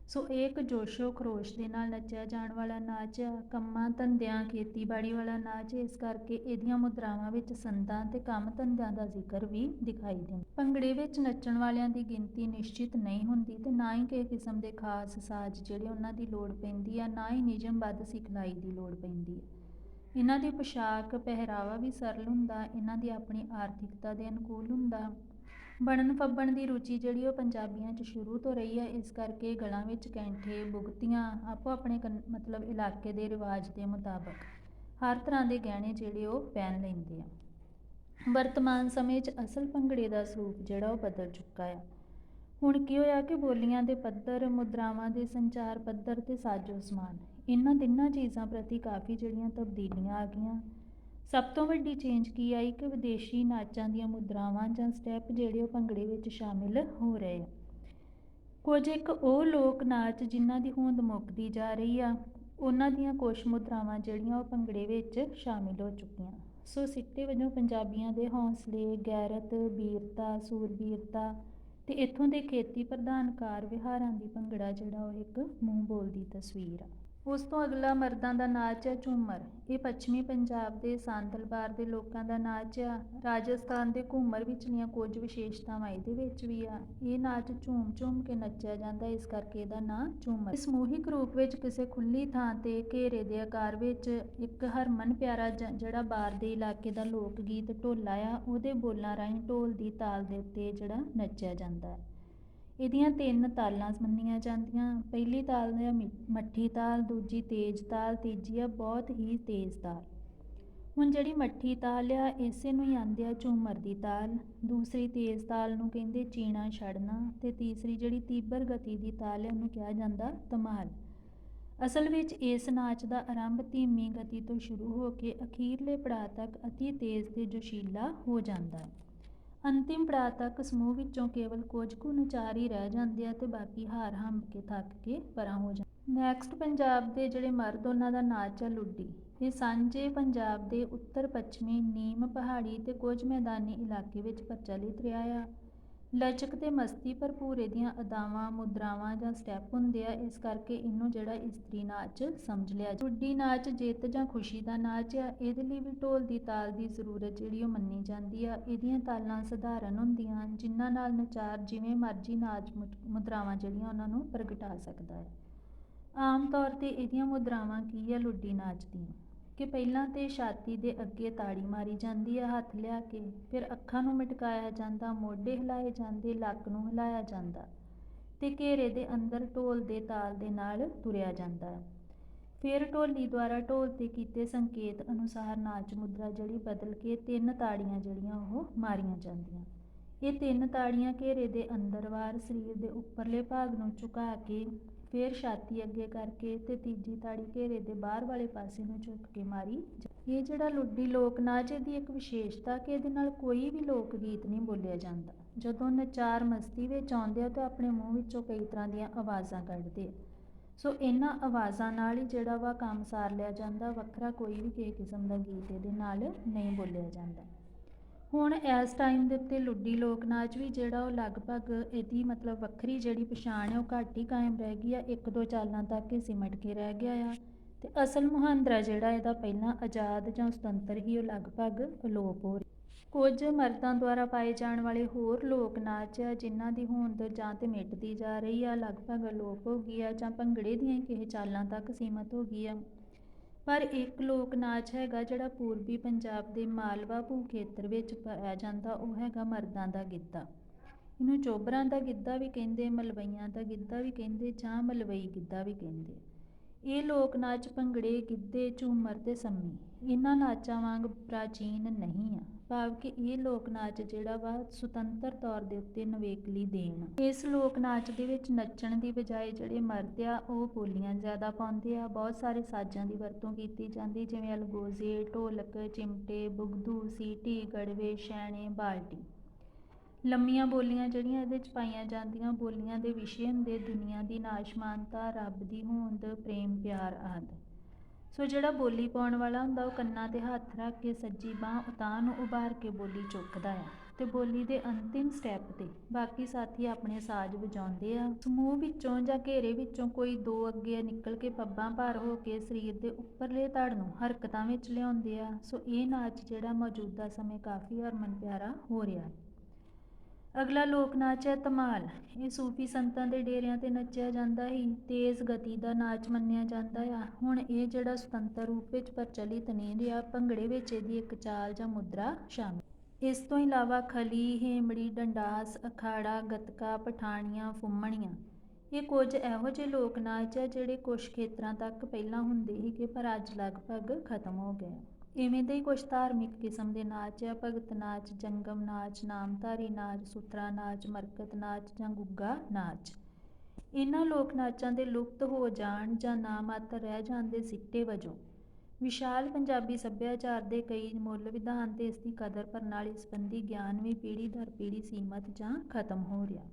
ਸੋ ਇਹ ਇੱਕ ਜੋਸ਼ੋ ਖਰੋਸ਼ ਦੇ ਨਾਲ ਨੱਚਿਆ ਜਾਣ ਵਾਲਾ ਨਾਚ ਆ। ਕੰਮਾਂ ਧੰਦਿਆਂ, ਖੇਤੀਬਾੜੀ ਵਾਲਾ ਨਾਚ, ਇਸ ਕਰਕੇ ਇਹਦੀਆਂ ਮੁਦਰਾਵਾਂ ਵਿੱਚ ਸੰਦਾਂ ਤੇ ਕੰਮ ਧੰਦਿਆਂ ਦਾ ਜ਼ਿਕਰ ਵੀ ਦਿਖਾਈ ਦਿੰਦਾ। ਭੰਗੜੇ ਵਿੱਚ ਨੱਚਣ ਵਾਲਿਆਂ ਦੀ ਗਿਣਤੀ ਨਿਸ਼ਚਿਤ ਨਹੀਂ ਹੁੰਦੀ ਤੇ ਨਾ ਹੀ ਕਿਸੇ ਕਿਸਮ ਦੇ ਖਾਸ ਸਾਜ਼ ਜਿਹੜੇ ਉਹਨਾਂ ਦੀ ਲੋੜ ਪੈਂਦੀ ਆ, ਨਾ ਹੀ ਨਿਯਮਬੱਧ ਸਿਖਲਾਈ ਦੀ ਲੋੜ ਪੈਂਦੀ ਹੈ। ਇਹਨਾਂ ਦੀ ਪੋਸ਼ਾਕ ਪਹਿਰਾਵਾ ਵੀ ਸਰਲ ਹੁੰਦਾ, ਇਹਨਾਂ ਦੀ ਆਪਣੀ ਆਰਥਿਕਤਾ ਦੇ ਅਨੁਕੂਲ ਹੁੰਦਾ। ਬਣਨ ਫੱਬਣ ਦੀ ਰੁਚੀ ਜਿਹੜੀ ਉਹ ਪੰਜਾਬੀਆਂ 'ਚ ਸ਼ੁਰੂ ਤੋਂ ਰਹੀ ਹੈ, ਇਸ ਕਰਕੇ ਗਲਾਂ ਵਿੱਚ ਕੈਂਠੇ, ਬੁਗਤੀਆਂ ਆਪੋ ਆਪਣੇ ਮਤਲਬ ਇਲਾਕੇ ਦੇ ਰਿਵਾਜ ਦੇ ਮੁਤਾਬਕ ਹਰ ਤਰ੍ਹਾਂ ਦੇ ਗਹਿਣੇ ਜਿਹੜੇ ਉਹ ਪਹਿਨ ਲੈਂਦੇ ਆ। ਵਰਤਮਾਨ ਸਮੇਂ 'ਚ ਅਸਲ ਭੰਗੜੇ ਦਾ ਸਰੂਪ ਜਿਹੜਾ ਉਹ ਬਦਲ ਚੁੱਕਾ ਆ। ਹੁਣ ਕੀ ਹੋਇਆ ਕਿ ਬੋਲੀਆਂ ਦੇ ਪੱਧਰ, ਮੁਦਰਾਵਾਂ ਦੇ ਸੰਚਾਰ ਪੱਧਰ ਤੇ ਸਾਜੋ ਸਮਾਨ, ਇਹਨਾਂ ਤਿੰਨਾਂ ਚੀਜ਼ਾਂ ਪ੍ਰਤੀ ਕਾਫੀ ਜਿਹੜੀਆਂ ਤਬਦੀਲੀਆਂ ਆ ਗਈਆਂ। ਸਭ ਤੋਂ ਵੱਡੀ ਚੇਂਜ ਕੀ ਆਈ ਕਿ ਵਿਦੇਸ਼ੀ ਨਾਚਾਂ ਦੀਆਂ ਮੁਦਰਾਵਾਂ ਜਾਂ ਸਟੈਪ ਜਿਹੜੇ ਉਹ ਭੰਗੜੇ ਵਿੱਚ ਸ਼ਾਮਿਲ ਹੋ ਰਹੇ ਆ। ਕੁਝ ਇੱਕ ਉਹ ਲੋਕ ਨਾਚ ਜਿਨ੍ਹਾਂ ਦੀ ਹੋਂਦ ਮੁੱਕਦੀ ਜਾ ਰਹੀ ਆ, ਉਹਨਾਂ ਦੀਆਂ ਕੁਛ ਮੁਦਰਾਵਾਂ ਜਿਹੜੀਆਂ ਉਹ ਭੰਗੜੇ ਵਿੱਚ ਸ਼ਾਮਿਲ ਹੋ ਚੁੱਕੀਆਂ। ਸੋ ਸਿੱਟੇ ਵਜੋਂ ਪੰਜਾਬੀਆਂ ਦੇ ਹੌਸਲੇ, ਗੈਰਤ, ਬੀਰਤਾ, ਸੂਰਬੀਰਤਾ ਤੇ ਇੱਥੋਂ ਦੇ ਖੇਤੀ ਪ੍ਰਧਾਨ ਕਾਰ ਵਿਹਾਰਾਂ ਦੀ ਭੰਗੜਾ ਜਿਹੜਾ ਉਹ ਇੱਕ ਮੂੰਹ ਬੋਲਦੀ ਤਸਵੀਰ ਆ। ਉਸ ਤੋਂ ਅਗਲਾ ਮਰਦਾਂ ਦਾ ਨਾਚ ਹੈ ਝੂਮਰ। ਇਹ ਪੱਛਮੀ ਪੰਜਾਬ ਦੇ ਸਾਂਤਲਬਾਰ ਦੇ ਲੋਕਾਂ ਦਾ ਨਾਚ ਆ। ਰਾਜਸਥਾਨ ਦੇ ਘੂਮਰ ਵਿਚਲੀਆਂ ਕੁਝ ਵਿਸ਼ੇਸ਼ਤਾਵਾਂ ਇਹਦੇ ਵਿੱਚ ਵੀ ਆ। ਇਹ ਨਾਚ ਝੂਮ ਝੂਮ ਕੇ ਨੱਚਿਆ ਜਾਂਦਾ, ਇਸ ਕਰਕੇ ਇਹਦਾ ਨਾਂ ਝੂਮਰ। ਸਮੂਹਿਕ ਰੂਪ ਵਿੱਚ ਕਿਸੇ ਖੁੱਲ੍ਹੀ ਥਾਂ 'ਤੇ ਘੇਰੇ ਦੇ ਆਕਾਰ ਵਿੱਚ ਇੱਕ ਹਰਮਨ ਪਿਆਰਾ ਜਿਹੜਾ ਬਾਰ ਦੇ ਇਲਾਕੇ ਦਾ ਲੋਕ ਗੀਤ ਢੋਲਾ ਆ, ਉਹਦੇ ਬੋਲਾਂ ਰਾਹੀਂ ਢੋਲ ਦੀ ਤਾਲ ਦੇ ਉੱਤੇ ਜਿਹੜਾ ਨੱਚਿਆ ਜਾਂਦਾ ਹੈ। ਇਹਦੀਆਂ 3 ਤਾਲਾਂ ਮੰਨੀਆਂ ਜਾਂਦੀਆਂ। ਪਹਿਲੀ ਤਾਲ ਹੈ ਮੱਠੀ ਤਾਲ, ਦੂਜੀ ਤੇਜ਼ ਤਾਲ, ਤੀਜੀ ਆ ਬਹੁਤ ਹੀ ਤੇਜ਼ ਤਾਲ। ਹੁਣ ਜਿਹੜੀ ਮੱਠੀ ਤਾਲ ਆ ਇਸੇ ਨੂੰ ਹੀ ਆਂਦੇ ਆ ਝੂਮਰ ਦੀ ਤਾਲ। ਦੂਸਰੀ ਤੇਜ਼ ਤਾਲ ਨੂੰ ਕਹਿੰਦੇ ਚੀਣਾ ਛੜਨਾ ਤੇ ਤੀਸਰੀ ਜਿਹੜੀ ਤੀਬਰ ਗਤੀ ਦੀ ਤਾਲ ਹੈ ਉਹਨੂੰ ਕਿਹਾ ਜਾਂਦਾ ਧਮਾਲ। ਅਸਲ ਵਿੱਚ ਇਸ ਨਾਚ ਦਾ ਆਰੰਭ ਧੀਮੀ ਗਤੀ ਤੋਂ ਸ਼ੁਰੂ ਹੋ ਕੇ ਅਖੀਰਲੇ ਪੜਾਅ ਤੱਕ ਅਤੀ ਤੇਜ਼ ਤੇ ਜੋਸ਼ੀਲਾ ਹੋ ਜਾਂਦਾ ਹੈ। ਅੰਤਿਮ ਪੜਾਅ ਤੱਕ ਸਮੂਹ ਵਿੱਚੋਂ ਕੇਵਲ ਕੁਝ ਕੁ ਨਚਾਰ ਹੀ ਰਹਿ ਜਾਂਦੇ ਆ ਤੇ ਬਾਕੀ ਹਾਰ ਹੰਬ ਕੇ ਥੱਕ ਕੇ ਪਰਾਂ ਹੋ ਜਾਂਦੇ। ਨੈਕਸਟ ਪੰਜਾਬ ਦੇ ਜਿਹੜੇ ਮਰਦ ਉਹਨਾਂ ਦਾ ਨਾਚ ਆ ਲੁੱਡੀ। ਇਹ ਸਾਂਝੇ ਪੰਜਾਬ ਦੇ ਉੱਤਰ ਪੱਛਮੀ ਨੀਮ ਪਹਾੜੀ ਤੇ ਕੁਝ ਮੈਦਾਨੀ ਇਲਾਕੇ ਵਿੱਚ ਪ੍ਰਚਲਿਤ ਰਿਹਾ ਆ। ਲਚਕ ਤੇ ਮਸਤੀ ਭਰਪੂਰ ਇਹਦੀਆਂ ਅਦਾਵਾਂ, ਮੁਦਰਾਵਾਂ ਜਾਂ ਸਟੈਪ ਹੁੰਦੇ ਆ, ਇਸ ਕਰਕੇ ਇਹਨੂੰ ਜਿਹੜਾ ਇਸਤਰੀ ਨਾਚ ਸਮਝ ਲਿਆ। ਲੁੱਡੀ ਨਾਚ ਜਿੱਤ ਜਾਂ ਖੁਸ਼ੀ ਦਾ ਨਾਚ ਆ। ਇਹਦੇ ਲਈ ਵੀ ਢੋਲ ਦੀ ਤਾਲ ਦੀ ਜ਼ਰੂਰਤ ਜਿਹੜੀ ਉਹ ਮੰਨੀ ਜਾਂਦੀ ਆ। ਇਹਦੀਆਂ ਤਾਲਾਂ ਸਧਾਰਨ ਹੁੰਦੀਆਂ ਜਿਨ੍ਹਾਂ ਨਾਲ ਨਚਾਰ ਜਿਵੇਂ ਮਰਜ਼ੀ ਨਾਚ ਮੁਦਰਾਵਾਂ ਜਿਹੜੀਆਂ ਉਹਨਾਂ ਨੂੰ ਪ੍ਰਗਟਾ ਸਕਦਾ ਹੈ। ਆਮ ਤੌਰ 'ਤੇ ਇਹਦੀਆਂ ਮੁਦਰਾਵਾਂ ਕੀ ਆ ਲੁੱਡੀ ਨਾਚ ਦੀਆਂ, ਕਿ ਪਹਿਲਾਂ ਤੇ ਛਾਤੀ ਦੇ ਅੱਗੇ ਤਾੜੀ ਮਾਰੀ ਜਾਂਦੀ ਆ ਹੱਥ ਲਿਆ ਕੇ, ਫਿਰ ਅੱਖਾਂ ਨੂੰ ਮਟਕਾਇਆ ਜਾਂਦਾ, ਮੋਢੇ ਹਿਲਾਏ ਜਾਂਦੇ, ਲੱਕ ਨੂੰ ਹਿਲਾਇਆ ਜਾਂਦਾ ਤੇ ਘੇਰੇ ਦੇ ਅੰਦਰ ਢੋਲ ਦੇ ਤਾਲ ਦੇ ਨਾਲ ਤੁਰਿਆ ਜਾਂਦਾ ਹੈ। ਫਿਰ ਢੋਲੀ ਦੁਆਰਾ ਢੋਲ 'ਤੇ ਕੀਤੇ ਸੰਕੇਤ ਅਨੁਸਾਰ ਨਾਚ ਮੁਦਰਾ ਜਿਹੜੀ ਬਦਲ ਕੇ 3 ਤਾੜੀਆਂ ਜਿਹੜੀਆਂ ਉਹ ਮਾਰੀਆਂ ਜਾਂਦੀਆਂ। ਇਹ 3 ਤਾੜੀਆਂ ਘੇਰੇ ਦੇ ਅੰਦਰਵਾਰ ਸਰੀਰ ਦੇ ਉੱਪਰਲੇ ਭਾਗ ਨੂੰ ਝੁਕਾ ਕੇ, ਫਿਰ ਛਾਤੀ ਅੱਗੇ ਕਰਕੇ ਤੇ ਤੀਜੀ ਤਾੜੀ ਘੇਰੇ ਦੇ ਬਾਹਰ ਵਾਲੇ ਪਾਸੇ ਨੂੰ ਝੁਕ ਕੇ ਮਾਰੀ। ਇਹ ਜਿਹੜਾ ਲੁੱਡੀ ਲੋਕ ਨਾਚ ਇਹਦੀ ਇੱਕ ਵਿਸ਼ੇਸ਼ਤਾ ਕਿ ਇਹਦੇ ਨਾਲ ਕੋਈ ਵੀ ਲੋਕ ਗੀਤ ਨਹੀਂ ਬੋਲਿਆ ਜਾਂਦਾ। ਜਦੋਂ ਨਚਾਰ ਮਸਤੀ ਵਿੱਚ ਆਉਂਦੇ ਆ ਤਾਂ ਆਪਣੇ ਮੂੰਹ ਵਿੱਚੋਂ ਕਈ ਤਰ੍ਹਾਂ ਦੀਆਂ ਆਵਾਜ਼ਾਂ ਕੱਢਦੇ ਆ। ਸੋ ਇਹਨਾਂ ਆਵਾਜ਼ਾਂ ਨਾਲ ਹੀ ਜਿਹੜਾ ਵਾ ਕੰਮ ਸਾਰ ਲਿਆ ਜਾਂਦਾ, ਵੱਖਰਾ ਕੋਈ ਵੀ ਕਿਸੇ ਕਿਸਮ ਦਾ ਗੀਤ ਇਹਦੇ ਨਾਲ ਨਹੀਂ ਬੋਲਿਆ ਜਾਂਦਾ। ਹੁਣ ਇਸ ਟਾਈਮ ਦੇ ਉੱਤੇ ਲੁੱਡੀ ਲੋਕ ਨਾਚ ਵੀ ਜਿਹੜਾ ਉਹ ਲਗਭਗ ਇਹਦੀ ਮਤਲਬ ਵੱਖਰੀ ਜਿਹੜੀ ਪਛਾਣ ਹੈ ਉਹ ਘੱਟ ਹੀ ਕਾਇਮ ਰਹਿ ਗਈ ਆ। 1-2 ਚਾਲਾਂ ਤੱਕ ਹੀ ਸਿਮਟ ਕੇ ਰਹਿ ਗਿਆ ਆ। ਤੇ ਅਸਲ ਮੁਹਾਂਦਰਾ ਜਿਹੜਾ ਇਹਦਾ ਪਹਿਲਾਂ ਆਜ਼ਾਦ ਜਾਂ ਸੁਤੰਤਰ ਹੀ ਉਹ ਲਗਭਗ ਅਲੋਪ ਹੋ ਰਿਹਾ। ਕੁਝ ਮਰਦਾਂ ਦੁਆਰਾ ਪਾਏ ਜਾਣ ਵਾਲੇ ਹੋਰ ਲੋਕ ਨਾਚ ਆ ਜਿਨ੍ਹਾਂ ਦੀ ਹੋਂਦ ਜਾਂ ਤੇ ਮਿਟਦੀ ਜਾ ਰਹੀ ਆ, ਲਗਭਗ ਅਲੋਪ ਹੋ ਗਈ ਆ, ਜਾਂ ਭੰਗੜੇ ਦੀਆਂ ਹੀ ਕਿਸੇ ਚਾਲਾਂ ਤੱਕ ਸੀਮਤ ਹੋ ਗਈ ਆ। ਪਰ ਇੱਕ ਲੋਕ ਨਾਚ ਹੈਗਾ ਜਿਹੜਾ ਪੂਰਬੀ ਪੰਜਾਬ ਦੇ ਮਾਲਵਾ ਭੂ ਖੇਤਰ ਵਿੱਚ ਪਾਇਆ ਜਾਂਦਾ, ਉਹ ਹੈਗਾ ਮਰਦਾਂ ਦਾ ਗਿੱਧਾ। ਇਹਨੂੰ ਚੋਬਰਾਂ ਦਾ ਗਿੱਧਾ ਵੀ ਕਹਿੰਦੇ, ਮਲਵਈਆਂ ਦਾ ਗਿੱਧਾ ਵੀ ਕਹਿੰਦੇ, ਜਾਂ ਮਲਵਈ ਗਿੱਧਾ ਵੀ ਕਹਿੰਦੇ। ਇਹ ਲੋਕ ਨਾਚ ਭੰਗੜੇ, ਗਿੱਧੇ, ਝੂਮਰ ਤੇ ਸੰਮੀ ਇਹਨਾਂ ਨਾਚਾਂ ਵਾਂਗ ਪ੍ਰਾਚੀਨ ਨਹੀਂ ਆ, ਭਾਵ ਕਿ ਇਹ ਲੋਕ ਨਾਚ ਜਿਹੜਾ ਵਾ ਸੁਤੰਤਰ ਤੌਰ ਦੇ ਉੱਤੇ ਨਵੇਕਲੀ ਦੇਣ। ਇਸ ਲੋਕ ਨਾਚ ਦੇ ਵਿੱਚ ਨੱਚਣ ਦੀ ਬਜਾਏ ਜਿਹੜੇ ਮਰਦ ਆ ਉਹ ਬੋਲੀਆਂ ਜ਼ਿਆਦਾ ਪਾਉਂਦੇ ਆ। ਬਹੁਤ ਸਾਰੇ ਸਾਜ਼ਾਂ ਦੀ ਵਰਤੋਂ ਕੀਤੀ ਜਾਂਦੀ, ਜਿਵੇਂ ਅਲਗੋਜ਼ੇ, ਢੋਲਕ, ਚਿਮਟੇ, ਬੁਗਦੂ, ਸੀਟੀ, ਗੜਵੇ, ਛੈਣੇ, ਬਾਲਟੀ। ਲੰਮੀਆਂ ਬੋਲੀਆਂ ਜਿਹੜੀਆਂ ਇਹਦੇ 'ਚ ਪਾਈਆਂ ਜਾਂਦੀਆਂ, ਬੋਲੀਆਂ ਦੇ ਵਿਸ਼ੇ ਹੁੰਦੇ ਦੁਨੀਆ ਦੀ ਨਾਸ਼ਮਾਨਤਾ, ਰੱਬ ਦੀ ਹੋਂਦ, ਪ੍ਰੇਮ ਪਿਆਰ ਆਦਿ। ਸੋ ਜਿਹੜਾ ਬੋਲੀ ਪਾਉਣ ਵਾਲਾ ਹੁੰਦਾ ਉਹ ਕੰਨਾਂ 'ਤੇ ਹੱਥ ਰੱਖ ਕੇ ਸੱਜੀ ਬਾਂਹ ਉਤਾਂਹ ਨੂੰ ਉਭਾਰ ਕੇ ਬੋਲੀ ਚੁੱਕਦਾ ਆ, ਤੇ ਬੋਲੀ ਦੇ ਅੰਤਿਮ ਸਟੈਪ 'ਤੇ ਬਾਕੀ ਸਾਥੀ ਆਪਣੇ ਸਾਜ਼ ਵਜਾਉਂਦੇ ਆ। ਸਮੂਹ ਵਿੱਚੋਂ ਜਾਂ ਘੇਰੇ ਵਿੱਚੋਂ ਕੋਈ ਦੋ ਅੱਗੇ ਨਿਕਲ ਕੇ ਪੱਬਾਂ ਭਾਰ ਹੋ ਕੇ ਸਰੀਰ ਦੇ ਉੱਪਰਲੇ ਧੜ ਨੂੰ ਹਰਕਤਾਂ ਵਿੱਚ ਲਿਆਉਂਦੇ ਆ। ਸੋ ਇਹ ਨਾਚ ਜਿਹੜਾ ਮੌਜੂਦਾ ਸਮੇਂ ਕਾਫੀ ਹਰਮਨ ਪਿਆਰਾ ਹੋ ਰਿਹਾ। ਅਗਲਾ ਲੋਕ ਨਾਚ ਹੈ ਧਮਾਲ। ਇਹ ਸੂਫੀ ਸੰਤਾਂ ਦੇ ਡੇਰਿਆਂ 'ਤੇ ਨੱਚਿਆ ਜਾਂਦਾ ਸੀ, ਤੇਜ਼ ਗਤੀ ਦਾ ਨਾਚ ਮੰਨਿਆ ਜਾਂਦਾ ਆ। ਹੁਣ ਇਹ ਜਿਹੜਾ ਸੁਤੰਤਰ ਰੂਪ ਵਿੱਚ ਪ੍ਰਚਲਿਤ ਨਹੀਂ ਰਿਹਾ, ਭੰਗੜੇ ਵਿੱਚ ਇਹਦੀ ਇੱਕ ਚਾਲ ਜਾਂ ਮੁਦਰਾ ਸ਼ਾਮਿਲ। ਇਸ ਤੋਂ ਇਲਾਵਾ ਖਲੀ, ਹੇਮੜੀ, ਡੰਡਾਸ, ਅਖਾੜਾ, ਗੱਤਕਾ, ਪਠਾਣੀਆਂ, ਫੁੰਮਣੀਆਂ ਇਹ ਕੁਝ ਇਹੋ ਜਿਹੇ ਲੋਕ ਨਾਚ ਆ ਜਿਹੜੇ ਕੁਛ ਖੇਤਰਾਂ ਤੱਕ ਪਹਿਲਾਂ ਹੁੰਦੇ ਸੀਗੇ ਪਰ ਅੱਜ ਲਗਭਗ ਖਤਮ ਹੋ ਗਏ। ਇਵੇਂ ਦੇ ਹੀ ਕੁਛ ਧਾਰਮਿਕ ਕਿਸਮ ਦੇ ਨਾਚ ਆ, ਭਗਤ ਨਾਚ, ਜੰਗਮ ਨਾਚ, ਨਾਮਧਾਰੀ ਨਾਚ, ਸੁਥਰਾ ਨਾਚ, ਮਰਕਤ ਨਾਚ ਜਾਂ ਗੁੱਗਾ ਨਾਚ। ਇਹਨਾਂ ਲੋਕ ਨਾਚਾਂ ਦੇ ਲੁਪਤ ਹੋ ਜਾਣ ਜਾਂ ਨਾ ਮਾਤਰ ਰਹਿ ਜਾਣ ਦੇ ਸਿੱਟੇ ਵਜੋਂ ਵਿਸ਼ਾਲ ਪੰਜਾਬੀ ਸੱਭਿਆਚਾਰ ਦੇ ਕਈ ਮੁੱਲ ਵਿਧਾਨ ਤੇ ਇਸ ਦੀ ਕਦਰ ਪ੍ਰਣਾਲੀ ਸੰਬੰਧੀ ਗਿਆਨ ਵੀ ਪੀੜ੍ਹੀ ਦਰ ਪੀੜ੍ਹੀ ਸੀਮਤ ਜਾਂ ਖਤਮ ਹੋ ਰਿਹਾ।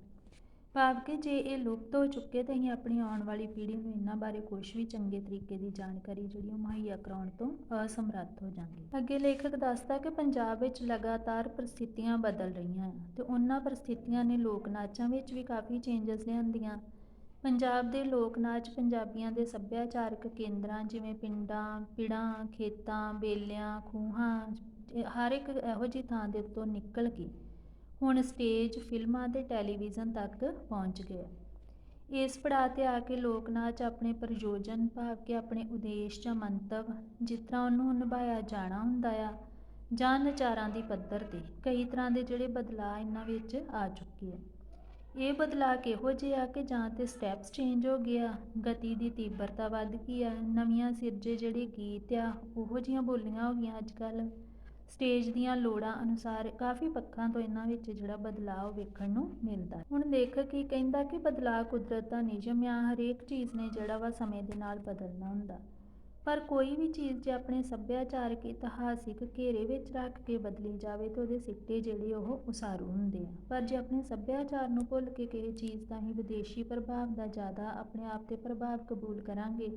ਭਾਵ ਕਿ ਜੇ ਇਹ ਲੁਪਤ ਹੋ ਚੁੱਕੇ ਤਾਂ ਅਸੀਂ ਆਪਣੀ ਆਉਣ ਵਾਲੀ ਪੀੜ੍ਹੀ ਨੂੰ ਇਹਨਾਂ ਬਾਰੇ ਕੁਛ ਵੀ ਚੰਗੇ ਤਰੀਕੇ ਦੀ ਜਾਣਕਾਰੀ ਜਿਹੜੀ ਉਹ ਮੁਹੱਈਆ ਕਰਾਉਣ ਤੋਂ ਅਸਮਰੱਥ ਹੋ ਜਾਵਾਂਗੇ। ਅੱਗੇ ਲੇਖਕ ਦੱਸਦਾ ਕਿ ਪੰਜਾਬ ਵਿੱਚ ਲਗਾਤਾਰ ਪਰਿਸਥਿਤੀਆਂ ਬਦਲ ਰਹੀਆਂ ਤੇ ਉਹਨਾਂ ਪਰਿਸਥਿਤੀਆਂ ਨੇ ਲੋਕ ਨਾਚਾਂ ਵਿੱਚ ਵੀ ਕਾਫੀ ਚੇਂਜਸ ਲਿਆਂਦੀਆਂ। ਪੰਜਾਬ ਦੇ ਲੋਕ ਨਾਚ ਪੰਜਾਬੀਆਂ ਦੇ ਸੱਭਿਆਚਾਰਕ ਕੇਂਦਰਾਂ ਜਿਵੇਂ ਪਿੰਡਾਂ, ਪਿੜਾਂ, ਖੇਤਾਂ, ਬੇਲਿਆਂ, ਖੂਹਾਂ ਹਰ ਇੱਕ ਇਹੋ ਜਿਹੀ ਥਾਂ ਦੇ ਉੱਤੋਂ ਨਿਕਲ ਕੇ ਹੁਣ ਸਟੇਜ, ਫਿਲਮਾਂ ਤੇ ਟੈਲੀਵਿਜ਼ਨ ਤੱਕ ਪਹੁੰਚ ਗਏ। ਇਸ ਪੜਾਅ 'ਤੇ ਆ ਕੇ ਲੋਕ ਨਾਚ ਆਪਣੇ ਪ੍ਰਯੋਜਨ ਭਾਵ ਕਿ ਆਪਣੇ ਉਦੇਸ਼ ਜਾਂ ਮੰਤਵ ਜਿਸ ਤਰ੍ਹਾਂ ਉਹਨੂੰ ਨਿਭਾਇਆ ਜਾਣਾ ਹੁੰਦਾ ਆ ਜਾਂ ਨਚਾਰਾਂ ਦੀ ਪੱਧਰ 'ਤੇ ਕਈ ਤਰ੍ਹਾਂ ਦੇ ਜਿਹੜੇ ਬਦਲਾਅ ਇਹਨਾਂ ਵਿੱਚ ਆ ਚੁੱਕੇ ਆ। ਇਹ ਬਦਲਾਅ ਕਿਹੋ ਜਿਹੇ ਆ ਕਿ ਜਾਂ ਤੇ ਸਟੈਪਸ ਚੇਂਜ ਹੋ ਗਏ ਆ, ਗਤੀ ਦੀ ਤੀਬਰਤਾ ਵੱਧ ਗਈ ਆ, ਨਵੀਆਂ ਸਿਰਜੇ ਜਿਹੜੇ ਗੀਤ ਆ ਉਹੋ ਜਿਹੀਆਂ ਬੋਲੀਆਂ ਹੋ ਗਈਆਂ ਅੱਜ ਕੱਲ੍ਹ, ਸਟੇਜ ਦੀਆਂ ਲੋੜਾਂ ਅਨੁਸਾਰ ਕਾਫੀ ਪੱਖਾਂ ਤੋਂ ਇਹਨਾਂ ਵਿੱਚ ਜਿਹੜਾ ਬਦਲਾਅ ਵੇਖਣ ਨੂੰ ਮਿਲਦਾ। ਹੁਣ ਲੇਖਕ ਕੀ ਕਹਿੰਦਾ ਕਿ ਬਦਲਾਅ ਕੁਦਰਤ ਦਾ ਨਿਯਮ ਆ, ਹਰੇਕ ਚੀਜ਼ ਨੇ ਜਿਹੜਾ ਵਾ ਸਮੇਂ ਦੇ ਨਾਲ ਬਦਲਣਾ ਹੁੰਦਾ, ਪਰ ਕੋਈ ਵੀ ਚੀਜ਼ ਜੇ ਆਪਣੇ ਸੱਭਿਆਚਾਰਕ ਇਤਿਹਾਸਿਕ ਘੇਰੇ ਵਿੱਚ ਰੱਖ ਕੇ ਬਦਲੀ ਜਾਵੇ ਤਾਂ ਉਹਦੇ ਸਿੱਟੇ ਜਿਹੜੇ ਉਹ ਉਸਾਰੂ ਹੁੰਦੇ ਆ। ਪਰ ਜੇ ਆਪਣੇ ਸੱਭਿਆਚਾਰ ਨੂੰ ਭੁੱਲ ਕੇ ਕਿਸੇ ਚੀਜ਼ ਦਾ ਹੀ ਵਿਦੇਸ਼ੀ ਪ੍ਰਭਾਵ ਦਾ ਜ਼ਿਆਦਾ ਆਪਣੇ ਆਪ 'ਤੇ ਪ੍ਰਭਾਵ ਕਬੂਲ ਕਰਾਂਗੇ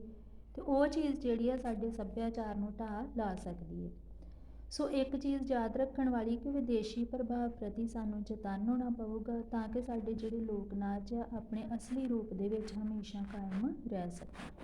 ਤੇ ਉਹ ਚੀਜ਼ ਜਿਹੜੀ ਆ ਸਾਡੇ ਸੱਭਿਆਚਾਰ ਨੂੰ ਢਾਹ ਲਾ ਸਕਦੀ ਹੈ। ਸੋ ਇੱਕ ਚੀਜ਼ ਯਾਦ ਰੱਖਣ ਵਾਲੀ ਕਿ ਵਿਦੇਸ਼ੀ ਪ੍ਰਭਾਵ ਪ੍ਰਤੀ ਸਾਨੂੰ ਚੇਤੰਨ ਹੋਣਾ ਪਊਗਾ ਤਾਂ ਕਿ ਸਾਡੇ ਜਿਹੜੇ ਲੋਕ ਨਾਚ ਆ ਆਪਣੇ ਅਸਲੀ ਰੂਪ ਦੇ ਵਿੱਚ ਹਮੇਸ਼ਾ ਕਾਇਮ ਰਹਿ ਸਕਣ।